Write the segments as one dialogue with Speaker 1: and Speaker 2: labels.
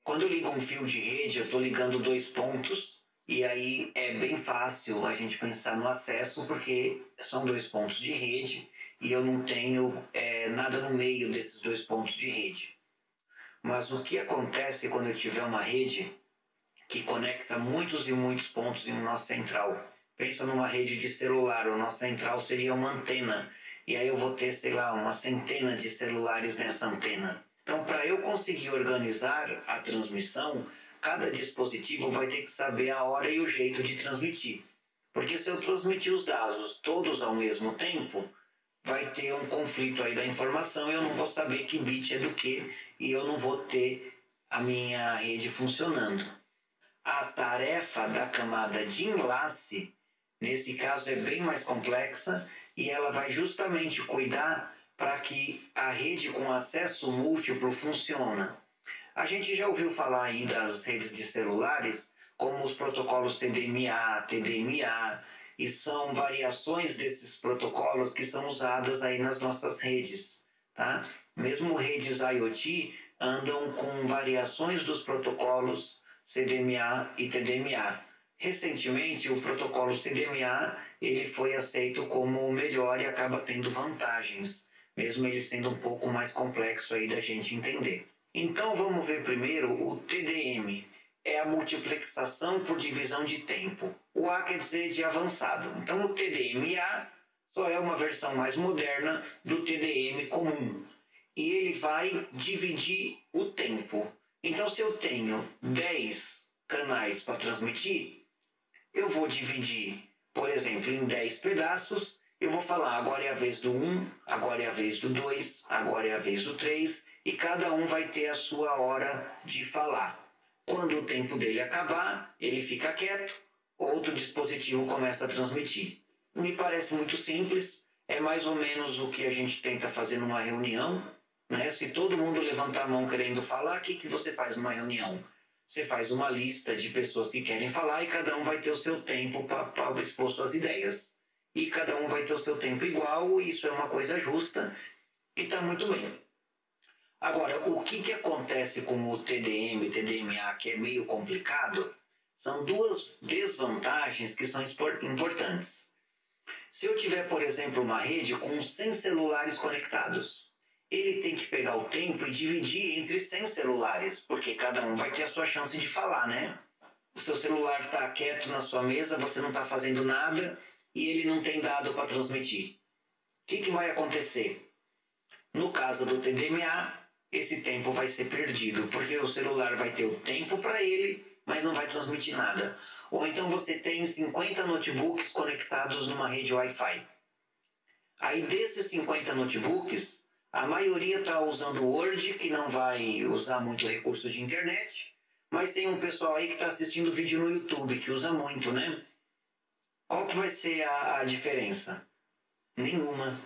Speaker 1: Quando eu ligo um fio de rede, eu estou ligando dois pontos, e aí é bem fácil a gente pensar no acesso, porque são dois pontos de rede, e eu não tenho nada no meio desses dois pontos de rede. Mas o que acontece quando eu tiver uma rede que conecta muitos e muitos pontos em nossa central? Pensa numa rede de celular, a nossa central seria uma antena, e aí eu vou ter, sei lá, uma centena de celulares nessa antena. Então, para eu conseguir organizar a transmissão, cada dispositivo vai ter que saber a hora e o jeito de transmitir. Porque se eu transmitir os dados todos ao mesmo tempo, vai ter um conflito aí da informação, eu não vou saber que bit é do que, e eu não vou ter a minha rede funcionando. A tarefa da camada de enlace, nesse caso, é bem mais complexa, e ela vai justamente cuidar para que a rede com acesso múltiplo funcione. A gente já ouviu falar aí das redes de celulares, como os protocolos CDMA, TDMA, e são variações desses protocolos que são usadas aí nas nossas redes, tá? Mesmo redes IoT andam com variações dos protocolos CDMA e TDMA. Recentemente, o protocolo CDMA ele foi aceito como o melhor e acaba tendo vantagens, mesmo ele sendo um pouco mais complexo aí da gente entender. Então vamos ver primeiro o TDM. É a multiplexação por divisão de tempo. O A quer dizer de avançado. Então o TDMA só é uma versão mais moderna do TDM comum. E ele vai dividir o tempo. Então se eu tenho 10 canais para transmitir, eu vou dividir, por exemplo, em 10 pedaços. Eu vou falar, agora é a vez do 1, agora é a vez do 2, agora é a vez do 3, e cada um vai ter a sua hora de falar. Quando o tempo dele acabar, ele fica quieto, outro dispositivo começa a transmitir. Me parece muito simples, é mais ou menos o que a gente tenta fazer numa reunião, né? Se todo mundo levantar a mão querendo falar, o que você faz numa reunião? Você faz uma lista de pessoas que querem falar e cada um vai ter o seu tempo para expor suas ideias. E cada um vai ter o seu tempo igual, e isso é uma coisa justa e está muito bem. Agora, o que acontece com o TDM e TDMA, que é meio complicado, são duas desvantagens que são importantes. Se eu tiver, por exemplo, uma rede com 100 celulares conectados, ele tem que pegar o tempo e dividir entre 100 celulares, porque cada um vai ter a sua chance de falar, né? O seu celular está quieto na sua mesa, você não está fazendo nada, e ele não tem dado para transmitir. O que vai acontecer? No caso do TDMA, esse tempo vai ser perdido, porque o celular vai ter o tempo para ele, mas não vai transmitir nada. Ou então você tem 50 notebooks conectados numa rede Wi-Fi. Aí desses 50 notebooks, a maioria está usando o Word, que não vai usar muito recurso de internet, mas tem um pessoal aí que está assistindo vídeo no YouTube, que usa muito, né? Qual que vai ser a diferença? Nenhuma.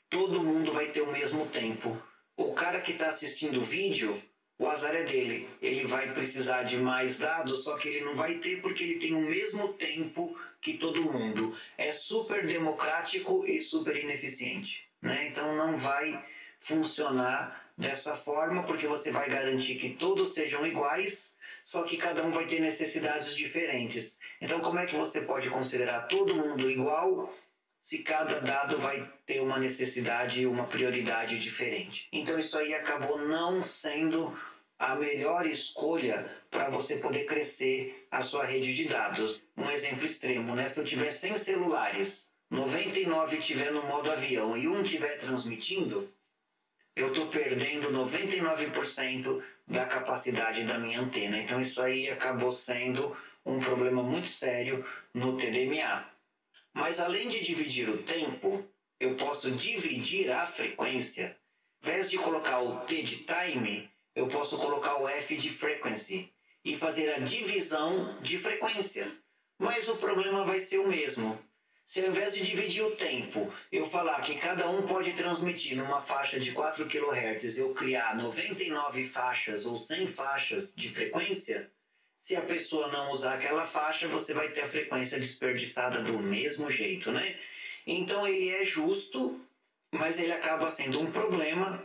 Speaker 1: Todo mundo vai ter o mesmo tempo. O cara que está assistindo o vídeo, o azar é dele. Ele vai precisar de mais dados, só que ele não vai ter porque ele tem o mesmo tempo que todo mundo. É super democrático e super ineficiente, né? Então não vai funcionar dessa forma, porque você vai garantir que todos sejam iguais, só que cada um vai ter necessidades diferentes. Então como é que você pode considerar todo mundo igual se cada dado vai ter uma necessidade e uma prioridade diferente? Então isso aí acabou não sendo a melhor escolha para você poder crescer a sua rede de dados. Um exemplo extremo, né? Se eu tiver 100 celulares, 99 estiver no modo avião e um estiver transmitindo, eu estou perdendo 99% da capacidade da minha antena. Então isso aí acabou sendo um problema muito sério no TDMA. Mas além de dividir o tempo, eu posso dividir a frequência. Ao invés de colocar o T de time, eu posso colocar o F de frequency e fazer a divisão de frequência. Mas o problema vai ser o mesmo. Se ao invés de dividir o tempo, eu falar que cada um pode transmitir numa faixa de 4 kHz, eu criar 99 faixas ou 100 faixas de frequência, se a pessoa não usar aquela faixa, você vai ter a frequência desperdiçada do mesmo jeito, né? Então ele é justo, mas ele acaba sendo um problema,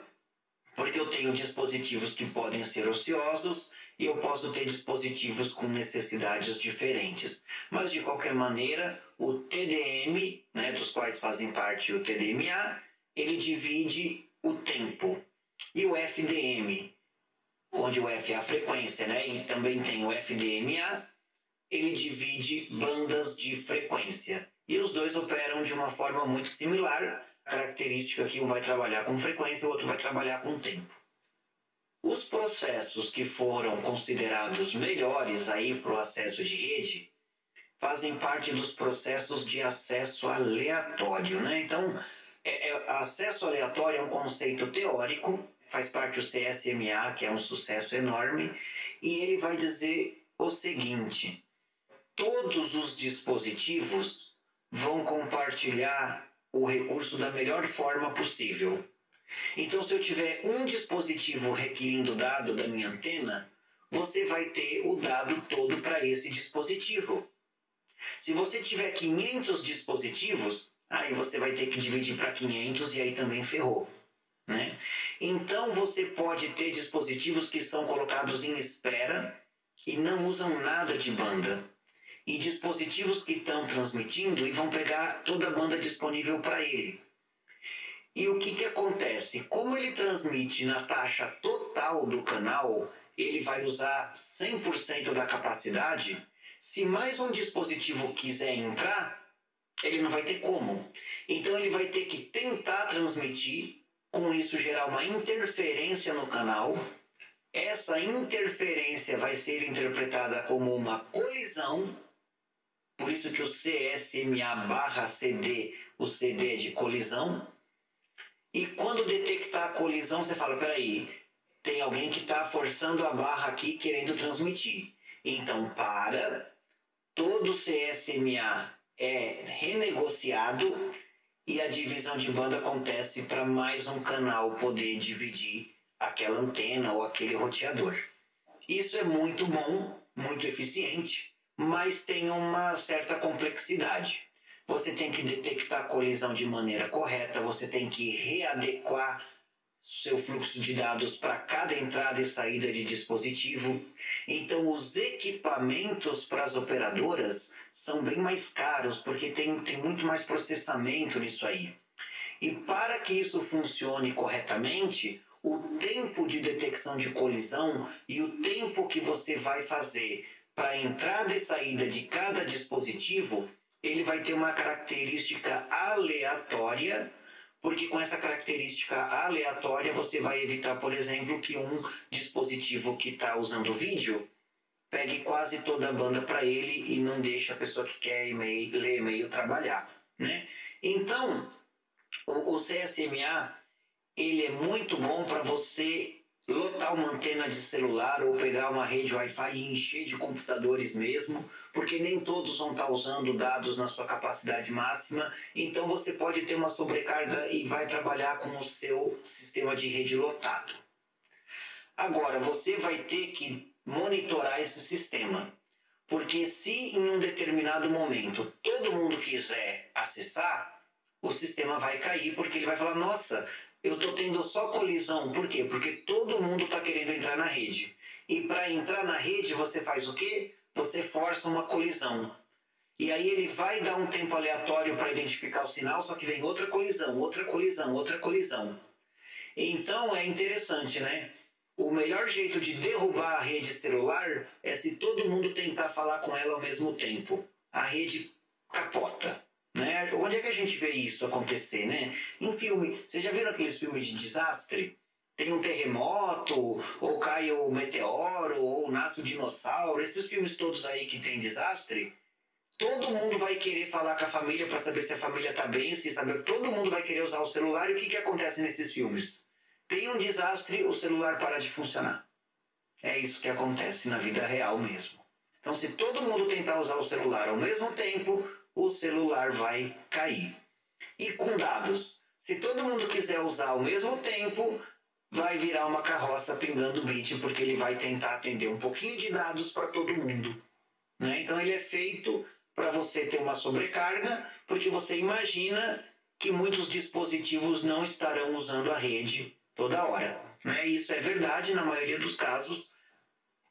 Speaker 1: porque eu tenho dispositivos que podem ser ociosos e eu posso ter dispositivos com necessidades diferentes. Mas, de qualquer maneira, o TDM, né, dos quais fazem parte o TDMA, ele divide o tempo. E o FDM, onde o F é a frequência, né, e também tem o FDMA, ele divide bandas de frequência. E os dois operam de uma forma muito similar. A característica que um vai trabalhar com frequência, o outro vai trabalhar com tempo. Os processos que foram considerados melhores aí para o acesso de rede fazem parte dos processos de acesso aleatório, né? Então, acesso aleatório é um conceito teórico, faz parte do CSMA, que é um sucesso enorme, e ele vai dizer o seguinte: todos os dispositivos vão compartilhar o recurso da melhor forma possível. Então, se eu tiver um dispositivo requerindo dado da minha antena, você vai ter o dado todo para esse dispositivo. Se você tiver 500 dispositivos, aí você vai ter que dividir para 500 e aí também ferrou, né? Então, você pode ter dispositivos que são colocados em espera e não usam nada de banda. E dispositivos que estão transmitindo e vão pegar toda a banda disponível para ele. E o que acontece? Como ele transmite na taxa total do canal, ele vai usar 100% da capacidade. Se mais um dispositivo quiser entrar, ele não vai ter como. Então ele vai ter que tentar transmitir, com isso gerar uma interferência no canal. Essa interferência vai ser interpretada como uma colisão. Por isso que o CSMA/CD, o CD é de colisão. E quando detectar a colisão, você fala, peraí, tem alguém que está forçando a barra aqui querendo transmitir. Então, todo o CSMA é renegociado e a divisão de banda acontece para mais um canal poder dividir aquela antena ou aquele roteador. Isso é muito bom, muito eficiente, mas tem uma certa complexidade. Você tem que detectar a colisão de maneira correta, você tem que readequar seu fluxo de dados para cada entrada e saída de dispositivo. Então, os equipamentos para as operadoras são bem mais caros, porque tem muito mais processamento nisso aí. E para que isso funcione corretamente, o tempo de detecção de colisão e o tempo que você vai fazer para a entrada e saída de cada dispositivo, ele vai ter uma característica aleatória, porque com essa característica aleatória você vai evitar, por exemplo, que um dispositivo que está usando vídeo pegue quase toda a banda para ele e não deixe a pessoa que quer ler e-mail trabalhar, né? Então, o CSMA ele é muito bom para você lotar uma antena de celular ou pegar uma rede Wi-Fi e encher de computadores mesmo, porque nem todos vão estar usando dados na sua capacidade máxima, então você pode ter uma sobrecarga e vai trabalhar com o seu sistema de rede lotado. Agora, você vai ter que monitorar esse sistema, porque se em um determinado momento todo mundo quiser acessar, o sistema vai cair, porque ele vai falar, nossa, eu estou tendo só colisão. Por quê? Porque todo mundo está querendo entrar na rede. E para entrar na rede, você faz o quê? Você força uma colisão. E aí ele vai dar um tempo aleatório para identificar o sinal, só que vem outra colisão, outra colisão, outra colisão. Então é interessante, né? O melhor jeito de derrubar a rede celular é se todo mundo tentar falar com ela ao mesmo tempo. A rede capota. Né? Onde é que a gente vê isso acontecer, né? Em filme, vocês já viram aqueles filmes de desastre? Tem um terremoto, ou cai o meteoro, ou nasce o dinossauro. Esses filmes todos aí que tem desastre, todo mundo vai querer falar com a família para saber se a família está bem, se saber. Todo mundo vai querer usar o celular. E o que acontece nesses filmes? Tem um desastre, o celular para de funcionar. É isso que acontece na vida real mesmo. Então, se todo mundo tentar usar o celular ao mesmo tempo, o celular vai cair. E com dados, se todo mundo quiser usar ao mesmo tempo, vai virar uma carroça pingando bit, porque ele vai tentar atender um pouquinho de dados para todo mundo, né? Então ele é feito para você ter uma sobrecarga, porque você imagina que muitos dispositivos não estarão usando a rede toda hora. né? Isso é verdade na maioria dos casos.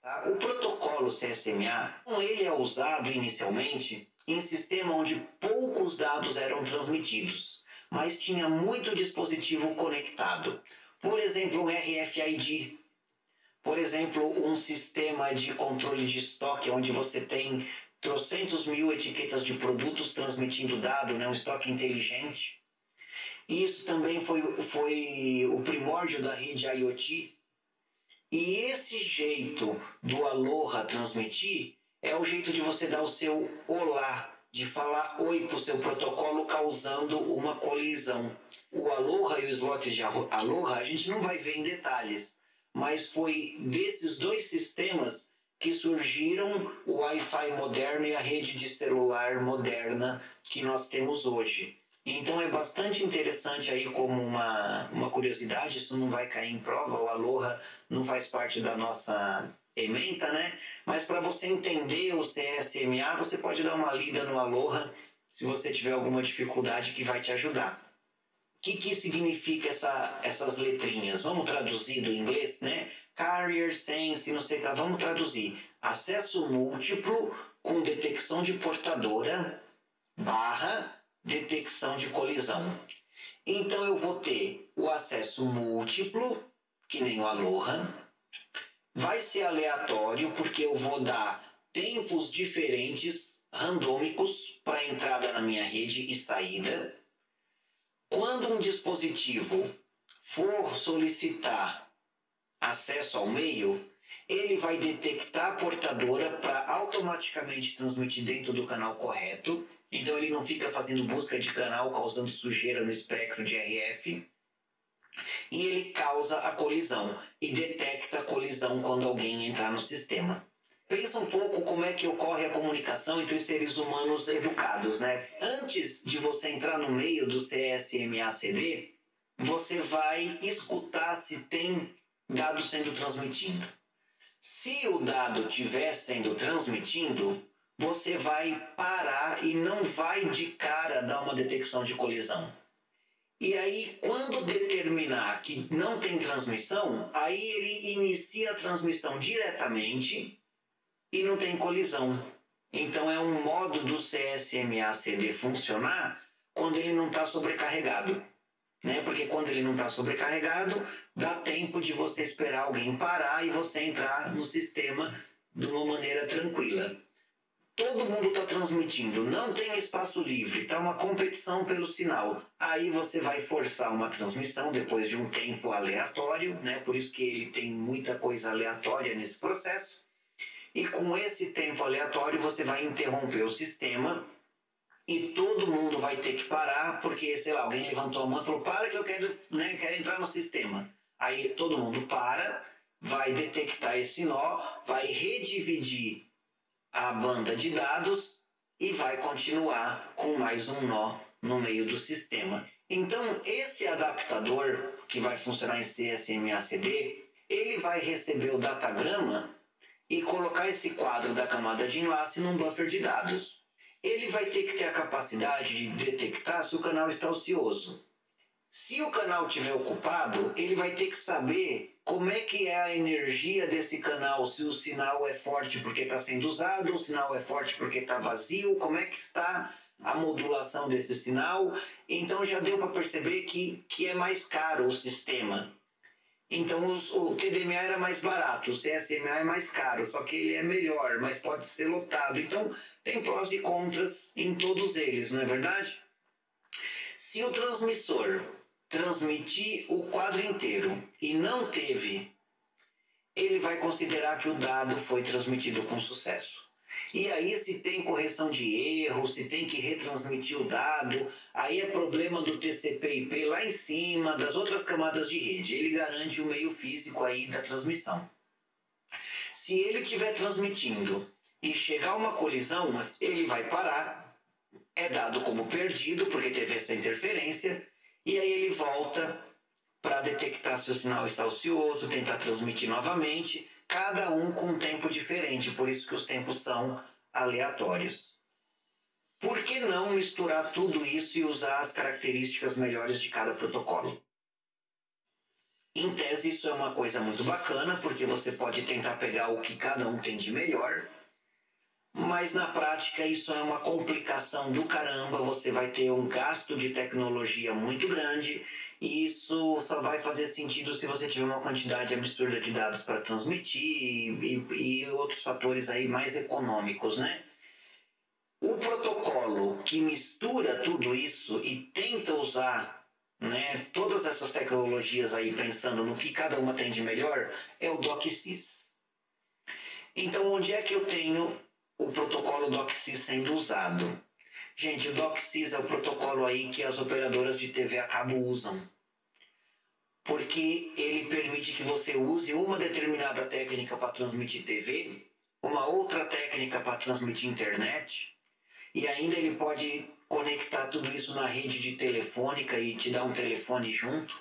Speaker 1: Tá? O protocolo CSMA, ele é usado inicialmente em sistema onde poucos dados eram transmitidos, mas tinha muito dispositivo conectado. Por exemplo, um RFID. Por exemplo, um sistema de controle de estoque, onde você tem trocentos mil etiquetas de produtos transmitindo dado, né? Um estoque inteligente. Isso também foi o primórdio da rede IoT. E esse jeito do Aloha transmitir é o jeito de você dar o seu olá, de falar oi para o seu protocolo causando uma colisão. O Aloha e os slots de Aloha a gente não vai ver em detalhes, mas foi desses dois sistemas que surgiram o Wi-Fi moderno e a rede de celular moderna que nós temos hoje. Então é bastante interessante aí como uma curiosidade, isso não vai cair em prova, o Aloha não faz parte da nossa ementa, né? Mas para você entender o CSMA, você pode dar uma lida no Aloha se você tiver alguma dificuldade que vai te ajudar. O que significa essas letrinhas? Vamos traduzir do inglês, né? Carrier, sense, não sei o que, vamos traduzir. Acesso múltiplo com detecção de portadora / detecção de colisão. Então eu vou ter o acesso múltiplo, que nem o Aloha. Vai ser aleatório, porque eu vou dar tempos diferentes, randômicos, para entrada na minha rede e saída. Quando um dispositivo for solicitar acesso ao meio, ele vai detectar a portadora para automaticamente transmitir dentro do canal correto. Então ele não fica fazendo busca de canal, causando sujeira no espectro de RF. E ele causa a colisão e detecta a colisão quando alguém entrar no sistema. Pensa um pouco como é que ocorre a comunicação entre seres humanos educados, né? Antes de você entrar no meio do CSMA-CD, você vai escutar se tem dado sendo transmitido. Se o dado estiver sendo transmitido, você vai parar e não vai de cara dar uma detecção de colisão. E aí, quando determinar que não tem transmissão, aí ele inicia a transmissão diretamente e não tem colisão. Então é um modo do CSMA-CD funcionar quando ele não está sobrecarregado. Né? Porque quando ele não está sobrecarregado, dá tempo de você esperar alguém parar e você entrar no sistema de uma maneira tranquila. Todo mundo está transmitindo, não tem espaço livre, está uma competição pelo sinal. Aí você vai forçar uma transmissão depois de um tempo aleatório, né? Por isso que ele tem muita coisa aleatória nesse processo. E com esse tempo aleatório você vai interromper o sistema e todo mundo vai ter que parar, porque, sei lá, alguém levantou a mão e falou, para que eu quero entrar no sistema. Aí todo mundo para, vai detectar esse nó, vai redividir a banda de dados e vai continuar com mais um nó no meio do sistema. Então, esse adaptador que vai funcionar em CSMA-CD, ele vai receber o datagrama e colocar esse quadro da camada de enlace num buffer de dados. Ele vai ter que ter a capacidade de detectar se o canal está ocioso. Se o canal estiver ocupado, ele vai ter que saber como é que é a energia desse canal, se o sinal é forte porque está sendo usado, o sinal é forte porque está vazio, como é que está a modulação desse sinal. Então já deu para perceber que é mais caro o sistema. Então o TDMA era mais barato, o CSMA é mais caro, só que ele é melhor, mas pode ser lotado. Então tem prós e contras em todos eles, não é verdade? Se o transmissor transmitir o quadro inteiro e não teve, ele vai considerar que o dado foi transmitido com sucesso. E aí, se tem correção de erro, se tem que retransmitir o dado, aí é problema do TCP/IP lá em cima, das outras camadas de rede. Ele garante o meio físico aí da transmissão. Se ele estiver transmitindo e chegar uma colisão, ele vai parar, é dado como perdido, porque teve essa interferência, e aí ele volta para detectar se o sinal está ocioso, tentar transmitir novamente, cada um com um tempo diferente, por isso que os tempos são aleatórios. Por que não misturar tudo isso e usar as características melhores de cada protocolo? Em tese, isso é uma coisa muito bacana, porque você pode tentar pegar o que cada um tem de melhor, mas na prática isso é uma complicação do caramba, você vai ter um gasto de tecnologia muito grande e isso só vai fazer sentido se você tiver uma quantidade absurda de dados para transmitir e outros fatores aí mais econômicos, né? O protocolo que mistura tudo isso e tenta usar, né, todas essas tecnologias aí pensando no que cada uma tem de melhor é o DOCSIS. Então, onde é que eu tenho o protocolo DOCSIS sendo usado? Gente, o DOCSIS é o protocolo aí que as operadoras de TV a cabo usam, porque ele permite que você use uma determinada técnica para transmitir TV, uma outra técnica para transmitir internet, e ainda ele pode conectar tudo isso na rede de telefônica e te dar um telefone junto.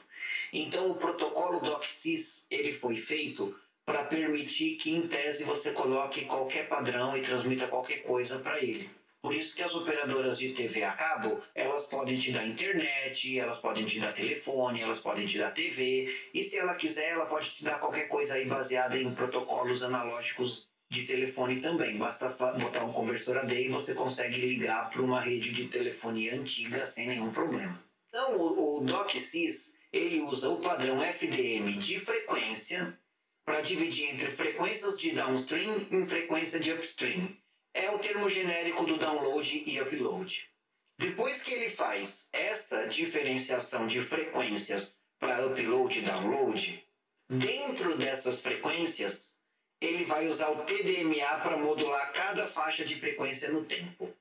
Speaker 1: Então, o protocolo DOCSIS ele foi feito para permitir que, em tese, você coloque qualquer padrão e transmita qualquer coisa para ele. Por isso que as operadoras de TV a cabo, elas podem te dar internet, elas podem te dar telefone, elas podem te dar TV, e se ela quiser, ela pode te dar qualquer coisa aí baseada em protocolos analógicos de telefone também. Basta botar um conversor AD e você consegue ligar para uma rede de telefonia antiga sem nenhum problema. Então, o DOCSIS, ele usa o padrão FDM de frequência para dividir entre frequências de downstream e frequência de upstream. É o termo genérico do download e upload. Depois que ele faz essa diferenciação de frequências para upload e download, dentro dessas frequências, ele vai usar o TDMA para modular cada faixa de frequência no tempo.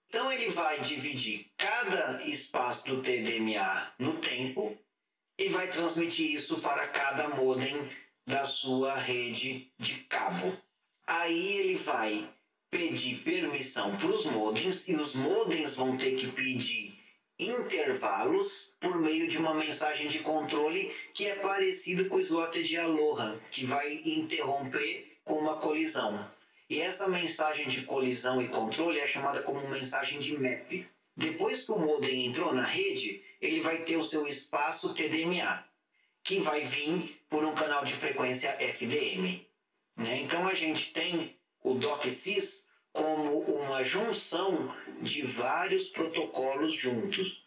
Speaker 1: Então ele vai dividir cada espaço do TDMA no tempo e vai transmitir isso para cada modem da sua rede de cabo. Aí ele vai pedir permissão para os modems e os modems vão ter que pedir intervalos por meio de uma mensagem de controle que é parecido com o slot de Aloha, que vai interromper com uma colisão. E essa mensagem de colisão e controle é chamada como mensagem de MAP. Depois que o modem entrou na rede, ele vai ter o seu espaço TDMA, que vai vir por um canal de frequência FDM. Né? Então a gente tem o DOCSIS como uma junção de vários protocolos juntos.